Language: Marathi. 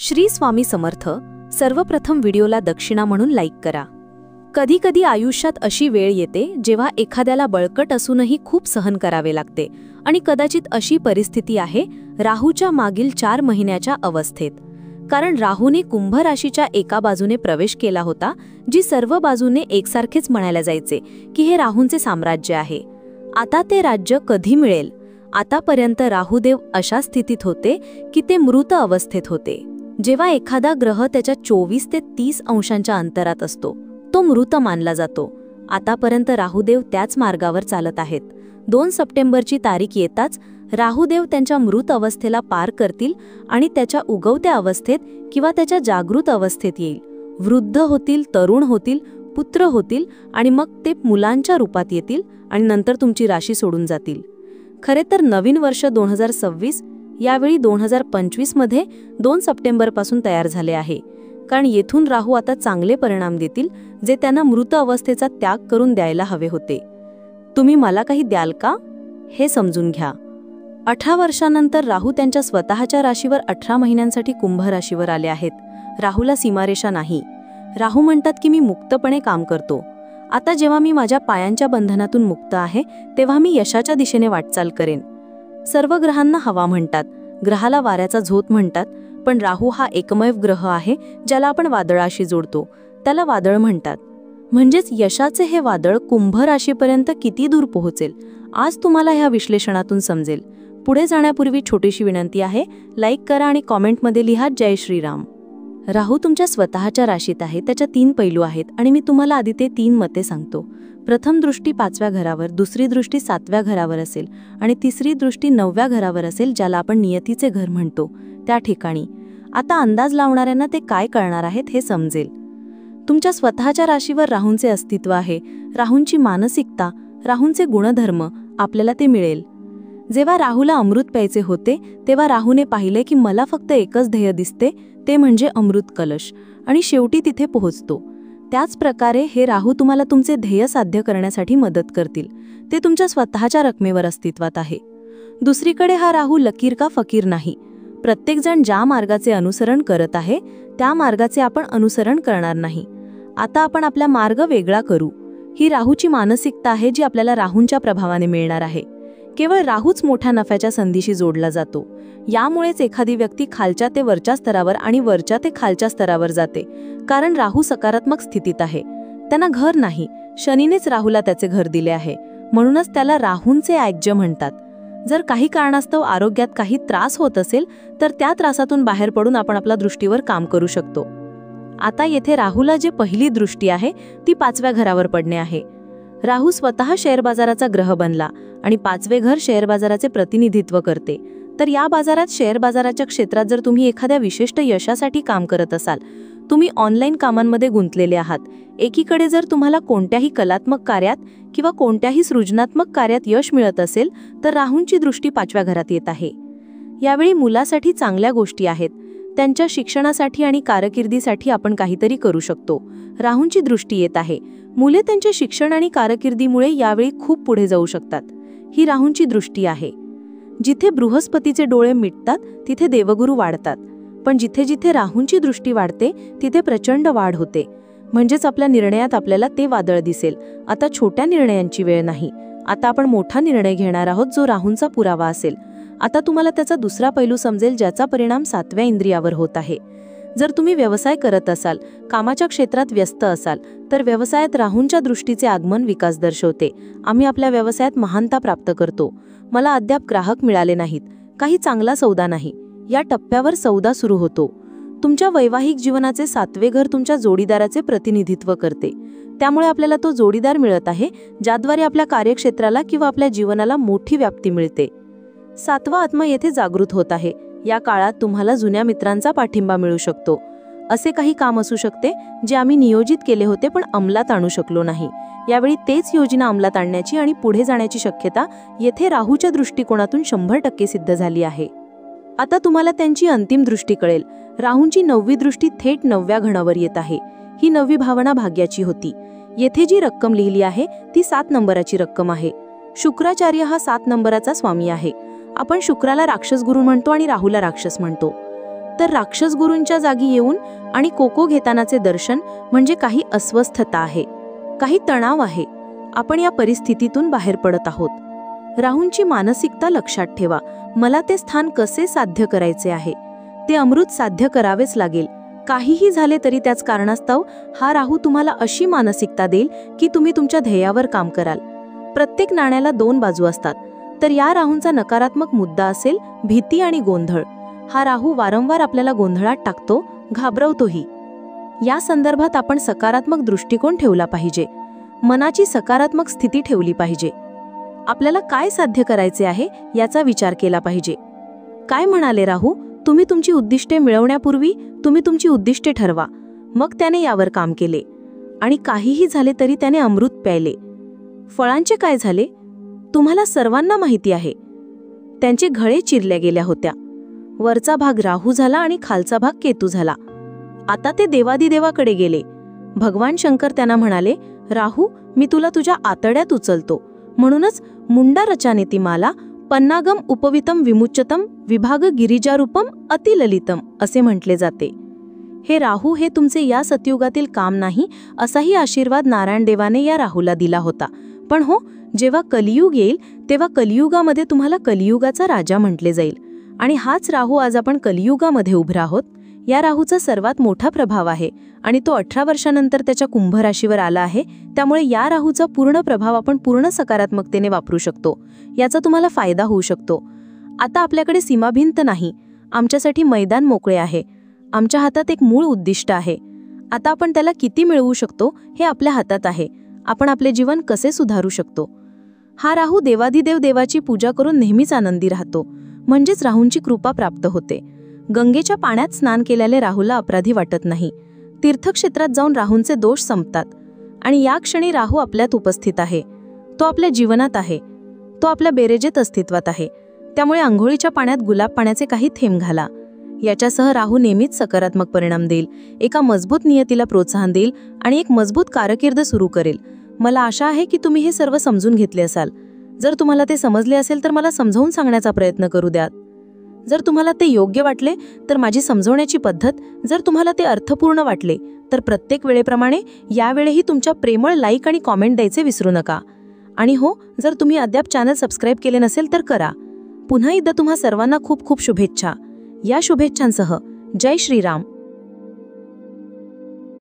श्री स्वामी समर्थ. सर्वप्रथम व्हिडिओला दक्षिणा म्हणून लाईक करा. कधी कधी आयुष्यात अशी वेळ येते जेव्हा एखाद्याला बळकट असूनही खूप सहन करावे लागते आणि कदाचित अशी परिस्थिती आहे राहूच्या मागील 4 महिन्याच्या अवस्थेत. कारण राहूने कुंभ राशीच्या एका बाजूने प्रवेश केला होता, जी सर्व बाजूने एकसारखेच म्हणायला जायचे की हे राहूंचे साम्राज्य आहे. आता ते राज्य कधी मिळेल? आतापर्यंत राहुदेव अशा स्थितीत होते की ते मृत अवस्थेत होते. जेव्हा एखादा ग्रह त्याच्या 24 ते 30 अंशांच्या अंतरात असतो तो मृत मानला जातो. आतापर्यंत राहुदेव त्याच मार्गावर चालत आहेत. 2 सप्टेंबरची तारीख येताच राहुदेव त्यांच्या मृत अवस्थेला पार करतील आणि त्याच्या उगवत्या अवस्थेत किंवा त्याच्या जागृत अवस्थेत येईल. वृद्ध होतील, तरुण होतील, पुत्र होतील आणि मग ते मुलांच्या रूपात येतील आणि नंतर तुमची राशी सोडून जातील. खरे तर नवीन वर्ष 2026 यावेळी 2025 मध्ये 2 सप्टेंबरपासून तयार झाले आहे. कारण येथून राहू आता चांगले परिणाम देतील जे त्यांना मृत अवस्थेचा त्याग करून द्यायला हवे होते. तुम्ही मला काही द्याल का? हे समजून घ्या. 18 वर्षांनंतर राहू त्यांच्या स्वतःच्या राशीवर 18 महिन्यांसाठी कुंभ राशीवर आले आहेत. राहूला सीमारेषा नाही. राहू म्हणतात की मी मुक्तपणे काम करतो. आता जेव्हा मी माझ्या पायांच्या बंधनातून मुक्त आहे तेव्हा मी यशाच्या दिशेने वाटचाल करेन. सर्व ग्रहांना हवा म्हणतात, ग्रहाला वाऱ्याचा झोत म्हणतात, पण राहू हा एकमेव ग्रह आहे ज्याला आपण वादळाशी जोडतो. त्याला वादळ म्हणतात. म्हणजेच यशाचे हे वादळ कुंभ राशीपर्यंत किती दूर पोहोचेल आज तुम्हाला ह्या विश्लेषणातून समजेल. पुढे जाण्यापूर्वी छोटीशी विनंती आहे, लाईक करा आणि कॉमेंटमध्ये लिहा जय श्रीराम. राहू तुमच्या स्वतःच्या राशीत आहे. त्याच्या 3 पैलू आहेत आणि मी तुम्हाला आधी ते 3 मते सांगतो. प्रथम दृष्टी 5व्या घरावर, दुसरी दृष्टी 7व्या घरावर असेल आणि तिसरी दृष्टी 9व्या घरावर असेल, ज्याला आपण नियतीचे घर म्हणतो त्या ठिकाणी. आता अंदाज लावणाऱ्यांना ते काय कळणार आहेत हे समजेल. तुमच्या स्वतःच्या राशीवर राहूंचे अस्तित्व आहे, राहूंची मानसिकता, राहूंचे गुणधर्म आपल्याला ते मिळेल. जेव्हा राहूला अमृत प्यायचे होते तेव्हा राहूने पाहिले की मला फक्त एकच ध्येय दिसते, ते म्हणजे अमृत कलश, आणि शेवटी तिथे पोहोचतो. त्याच प्रकारे हे राहू तुम्हाला तुमचे ध्येय साध्य करण्यासाठी मदत करतील. ते तुमच्या स्वतःच्या रकमेवर अस्तित्वात आहे. दुसरीकडे हा राहू लकीर का फकीर नाही. प्रत्येकजण ज्या मार्गाचे अनुसरण करत आहे त्या मार्गाचे आपण अनुसरण करणार नाही. आता आपण आपला मार्ग वेगळा करू. ही राहूची मानसिकता आहे जी आपल्याला राहूंच्या प्रभावाने मिळणार आहे. केवळ राहूच मोठ्या नफ्याच्या संधीशी जोडला जातो. यामुळेच एखादी व्यक्ती खालच्या ते वरच्या स्तरावर आणि वरच्या ते खालच्या स्तरावर जाते. कारण राहू सकारात्मक स्थितीत आहे. त्यांना घर नाही, शनीनेच राहूला त्याचे घर दिले आहे. म्हणूनच त्याला राहूंचे आज्य म्हणतात. जर काही कारणास्तव आरोग्यात काही त्रास होत असेल तर त्या त्रासातून बाहेर पडून आपण आपल्या दृष्टीवर काम करू शकतो. आता येथे राहूला जे पहिली दृष्टी आहे ती 5व्या घरावर पडणे आहे. राहू स्वतः शेअर बाजाराचा ग्रह बनला आणि 5वे घर शेअर बाजाराचे प्रतिनिधित्व करते. तर या बाजारात शेअर बाजाराच्या क्षेत्रात जर तुम्ही एखाद्या विशिष्ट यशासाठी काम करत असाल, तुम्ही ऑनलाईन कामांमध्ये गुंतलेले आहात, एकीकडे जर तुम्हाला कोणत्याही कलात्मक कार्यात किंवा कोणत्याही सृजनात्मक कार्यात यश मिळत असेल तर राहूंची दृष्टी 5व्या घरात येत आहे. यावेळी मुलासाठी चांगल्या गोष्टी आहेत. त्यांच्या शिक्षणासाठी आणि कारकिर्दीसाठी आपण काहीतरी करू शकतो. राहूंची दृष्टी येत आहे. मुले त्यांच्या शिक्षण आणि कारकिर्दीमुळे यावेळी खूप पुढे जाऊ शकतात. ही राहूंची दृष्टी आहे. जिथे बृहस्पतीचे डोळे मिटतात तिथे देवगुरु वाढतात, पण जिथे जिथे राहूंची दृष्टी वाढते तिथे प्रचंड वाढ होते. म्हणजेच आपल्या निर्णयात आपल्याला ते वादळ दिसेल. आता छोट्या निर्णयांची वेळ नाही. आता आपण मोठा निर्णय घेणार आहोत जो राहूंचा पुरावा असेल. आता तुम्हाला त्याचा दुसरा पैलू समजेल ज्याचा परिणाम 7व्या इंद्रियावर होत आहे. जर तुम्ही व्यवसाय करत असाल, कामाच्या क्षेत्रात व्यस्त असाल तर व्यवसायात राहूंच्या दृष्टीचे आगमन विकास दर्शवते. आम्ही आपल्या व्यवसायात महानता प्राप्त करतो. मला अद्याप ग्राहक मिळाले नाहीत, काही चांगला सौदा नाही. या टप्प्यावर सौदा सुरू होतो. तुमच्या वैवाहिक जीवनाचे 7वे घर तुमच्या जोडीदाराचे प्रतिनिधित्व करते. त्यामुळे आपल्याला तो जोडीदार मिळत आहे ज्याद्वारे आपल्या कार्यक्षेत्राला किंवा आपल्या जीवनाला मोठी व्याप्ती मिळते. 7वा आत्मा येथे जागृत होत आहे. या काळात तुम्हाला जुन्या मित्रांचा पाठिंबा मिळू शकतो. असे काही काम असू शकते जे आम्ही नियोजित केले होते पण अंमलात आणू शकलो नाही. यावेळी तेच योजना अंमलात आणण्याची आणि पुढे जाण्याची शक्यता येथे राहूच्या दृष्टिकोनातून 100% सिद्ध झाली आहे. आता तुम्हाला त्यांची अंतिम दृष्टी कळेल. राहूंची 9वी दृष्टी थेट 9व्या घरावर येत आहे. ही 9वी भावना भाग्याची होती. येथे जी रक्कम लिहिली आहे ती 7 नंबराची रक्कम आहे. शुक्राचार्य हा 7 नंबराचा स्वामी आहे. आपण शुक्राला राक्षस गुरु म्हणतो आणि राहूला राक्षस म्हणतो. तर राक्षस गुरूंच्या जागी येऊन आणि कोको घेतानाचे दर्शन म्हणजे काही अस्वस्थता आहे, काही तणाव आहे. आपण या परिस्थितीतून बाहेर पडत आहोत. राहूंची मानसिकता लक्षात ठेवा. मला ते स्थान कसे साध्य करायचे आहे, ते अमृत साध्य करावेच लागेल. काहीही झाले तरी त्याच कारणास्तव हा राहू तुम्हाला अशी मानसिकता देईल की तुम्ही तुमच्या ध्येयावर काम कराल. प्रत्येक नाण्याला दोन बाजू असतात. तर या राहूंचा नकारात्मक मुद्दा असेल भीती आणि गोंधळ. हा राहू वारंवार आपल्याला गोंधळात टाकतो, घाबरवतोही. या संदर्भात आपण सकारात्मक दृष्टिकोन ठेवला पाहिजे, मनाची सकारात्मक स्थिती ठेवली पाहिजे. आपल्याला काय साध्य करायचे आहे याचा विचार केला पाहिजे. काय म्हणाले राहू? तुम्ही तुमची उद्दिष्टे मिळवण्यापूर्वी तुम्ही तुमची उद्दिष्टे ठरवा. मग त्याने यावर काम केले आणि काहीही झाले तरी त्याने अमृत प्यायले. फळांचे काय झाले? तुम्हाला सर्वांना माहिती आहे. त्यांचे घळे चिरल्या गेल्या होत्या. वरचा भाग राहू झाला आणि खालचा भाग केतू झाला. आता ते देवादिदेवाकडे गेले. भगवान शंकर त्यांना म्हणाले, राहू, मी तुला तुझ्या आतड्यात उचलतो. म्हणूनच मुंडा रचानेती माला पन्नागम उपवितम विमुच्यतम विभाग गिरिजारूपम अतिललितम असे म्हटले जाते. हे राहू हे तुमचे या सतयुगातील काम नाही, असाही आशीर्वाद नारायण देवाने या राहूला दिला होता. पण हो, जेव्हा कलियुग येईल तेव्हा कलियुगामध्ये तुम्हाला कलियुगाचा राजा म्हटले जाईल. आणि हाच राहू आज आपण कलियुगामध्ये उभे आहोत. या राहूचा सर्वात मोठा प्रभाव आहे आणि तो 18 वर्षानंतर त्याच्या कुंभ राशीवर आला आहे. त्यामुळे या राहूचा पूर्ण प्रभाव आपण पूर्ण सकारात्मकतेने वापरू शकतो. याचा तुम्हाला फायदा होऊ शकतो. आता आपल्याकडे सीमाभिंत नाही, आमच्यासाठी मैदान मोकळे आहे. आमच्या हातात एक मूळ उद्दिष्ट आहे. आता आपण त्याला किती मिळवू शकतो हे आपल्या हातात आहे. आपण आपले जीवन कसे सुधारू शकतो. हा राहू देवाधिदेव देवाची पूजा करून नेहमीच आनंदी राहतो, म्हणजेच राहूंची कृपा प्राप्त होते. गंगेच्या पाण्यात स्नान केल्याने राहूला अपराधी वाटत नाही. तीर्थक्षेत्रात जाऊन राहूंचे दोष संपतात आणि या क्षणी राहू आपल्यात उपस्थित आहे. तो आपल्या जीवनात आहे. तो आपल्या बेरेजेत अस्तित्वात आहे. त्यामुळे आंघोळीच्या पाण्यात गुलाब पाण्याचे काही थेंब घाला. याच्यासह राहू नेहमीच सकारात्मक परिणाम देईल, एका मजबूत नियतीला प्रोत्साहन देईल आणि एक मजबूत कारकीर्द सुरू करेल. मला आशा आहे की तुम्ही हे सर्व समजून घेतले असाल. जर तुम्हाला ते समजले असेल तर मला समजावून सांगण्याचा प्रयत्न करू द्या. जर तुम्हाला ते योग्य वाटले तर माझी समजवण्याची पद्धत, जर तुम्हाला ते अर्थपूर्ण वाटले तर प्रत्येक वेळेप्रमाणे यावेळेही तुमच्या प्रेमळ लाईक आणि कॉमेंट द्यायचे विसरू नका. आणि हो, जर तुम्ही अद्याप चॅनल सबस्क्राईब केले नसेल तर करा. पुन्हा एकदा तुम्हा सर्वांना खूप खूप शुभेच्छा. या शुभेच्छांसह जय श्रीराम.